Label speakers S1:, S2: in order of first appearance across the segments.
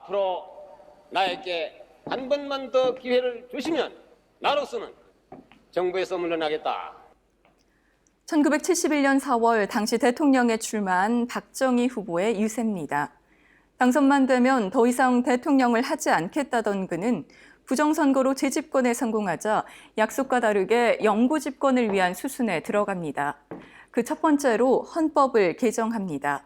S1: 앞으로 나에게 한 번만 더 기회를 주시면 나로서는 정부에서 물러나겠다.
S2: 1971년 4월 당시 대통령에 출마한 박정희 후보의 유세입니다. 당선만 되면 더 이상 대통령을 하지 않겠다던 그는 부정선거로 재집권에 성공하자 약속과 다르게 영구 집권을 위한 수순에 들어갑니다. 그 첫 번째로 헌법을 개정합니다.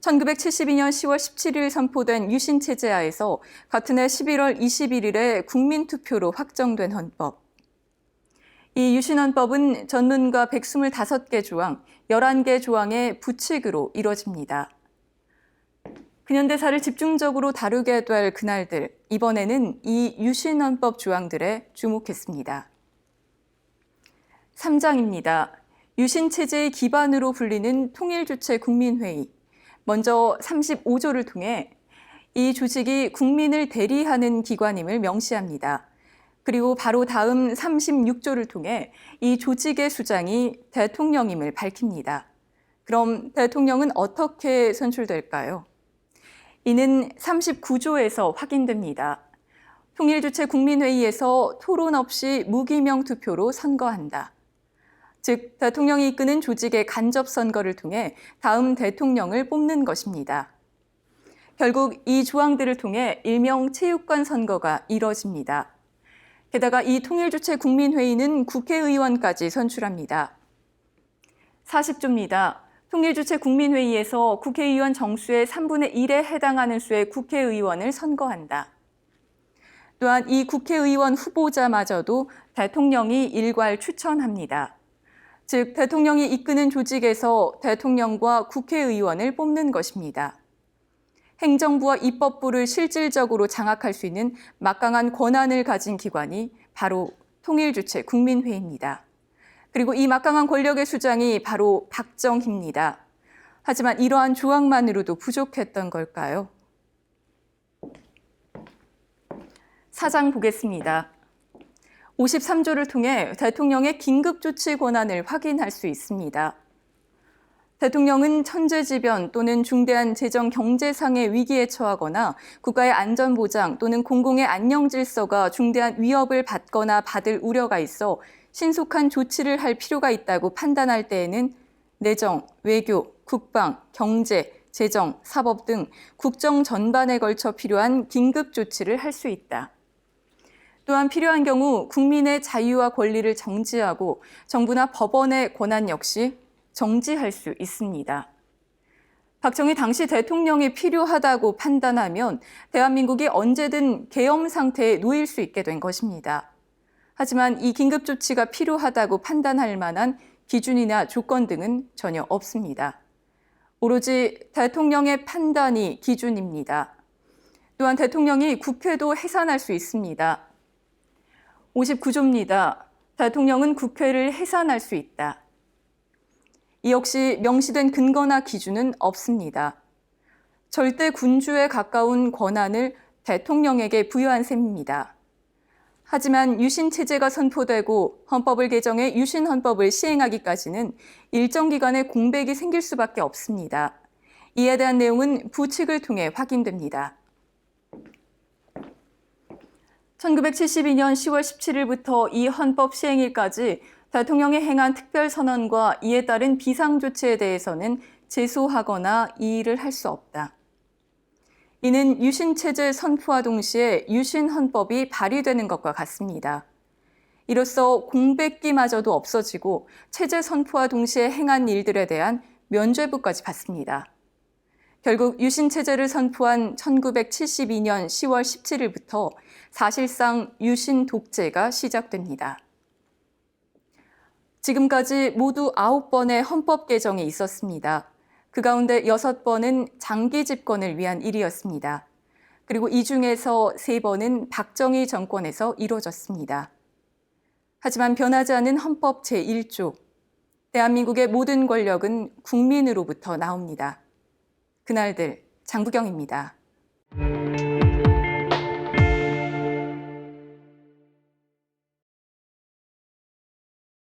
S2: 1972년 10월 17일 선포된 유신체제 하에서 같은 해 11월 21일에 국민투표로 확정된 헌법. 이 유신헌법은 전문가 125개 조항, 11개 조항의 부칙으로 이뤄집니다. 근현대사를 집중적으로 다루게 될 그날들, 이번에는 이 유신헌법 조항들에 주목했습니다. 3장입니다. 유신체제의 기반으로 불리는 통일주체 국민회의. 먼저 35조를 통해 이 조직이 국민을 대리하는 기관임을 명시합니다. 그리고 바로 다음 36조를 통해 이 조직의 수장이 대통령임을 밝힙니다. 그럼 대통령은 어떻게 선출될까요? 이는 39조에서 확인됩니다. 통일주체 국민회의에서 토론 없이 무기명 투표로 선거한다. 즉, 대통령이 이끄는 조직의 간접 선거를 통해 다음 대통령을 뽑는 것입니다. 결국 이 조항들을 통해 일명 체육관 선거가 이뤄집니다. 게다가 이 통일주체 국민회의는 국회의원까지 선출합니다. 40조입니다. 통일주체 국민회의에서 국회의원 정수의 3분의 1에 해당하는 수의 국회의원을 선거한다. 또한 이 국회의원 후보자마저도 대통령이 일괄 추천합니다. 즉, 대통령이 이끄는 조직에서 대통령과 국회의원을 뽑는 것입니다. 행정부와 입법부를 실질적으로 장악할 수 있는 막강한 권한을 가진 기관이 바로 통일주체 국민회의입니다. 그리고 이 막강한 권력의 수장이 바로 박정희입니다. 하지만 이러한 조항만으로도 부족했던 걸까요? 4장 보겠습니다. 53조를 통해 대통령의 긴급조치 권한을 확인할 수 있습니다. 대통령은 천재지변 또는 중대한 재정 경제상의 위기에 처하거나 국가의 안전보장 또는 공공의 안녕질서가 중대한 위협을 받거나 받을 우려가 있어 신속한 조치를 할 필요가 있다고 판단할 때에는 내정, 외교, 국방, 경제, 재정, 사법 등 국정 전반에 걸쳐 필요한 긴급조치를 할 수 있다. 또한 필요한 경우 국민의 자유와 권리를 정지하고 정부나 법원의 권한 역시 정지할 수 있습니다. 박정희 당시 대통령이 필요하다고 판단하면 대한민국이 언제든 계엄 상태에 놓일 수 있게 된 것입니다. 하지만 이 긴급조치가 필요하다고 판단할 만한 기준이나 조건 등은 전혀 없습니다. 오로지 대통령의 판단이 기준입니다. 또한 대통령이 국회도 해산할 수 있습니다. 59조입니다. 대통령은 국회를 해산할 수 있다. 이 역시 명시된 근거나 기준은 없습니다. 절대 군주에 가까운 권한을 대통령에게 부여한 셈입니다. 하지만 유신체제가 선포되고 헌법을 개정해 유신헌법을 시행하기까지는 일정 기간의 공백이 생길 수밖에 없습니다. 이에 대한 내용은 부칙을 통해 확인됩니다. 1972년 10월 17일부터 이 헌법 시행일까지 대통령이 행한 특별선언과 이에 따른 비상조치에 대해서는 제소하거나 이의를 할 수 없다. 이는 유신체제 선포와 동시에 유신헌법이 발의되는 것과 같습니다. 이로써 공백기마저도 없어지고 체제 선포와 동시에 행한 일들에 대한 면죄부까지 받습니다. 결국 유신체제를 선포한 1972년 10월 17일부터 사실상 유신 독재가 시작됩니다. 지금까지 모두 9번의 헌법 개정이 있었습니다. 그 가운데 6번은 장기 집권을 위한 일이었습니다. 그리고 이 중에서 3번은 박정희 정권에서 이루어졌습니다. 하지만 변하지 않은 헌법 제1조, 대한민국의 모든 권력은 국민으로부터 나옵니다. 그날들, 장부경입니다.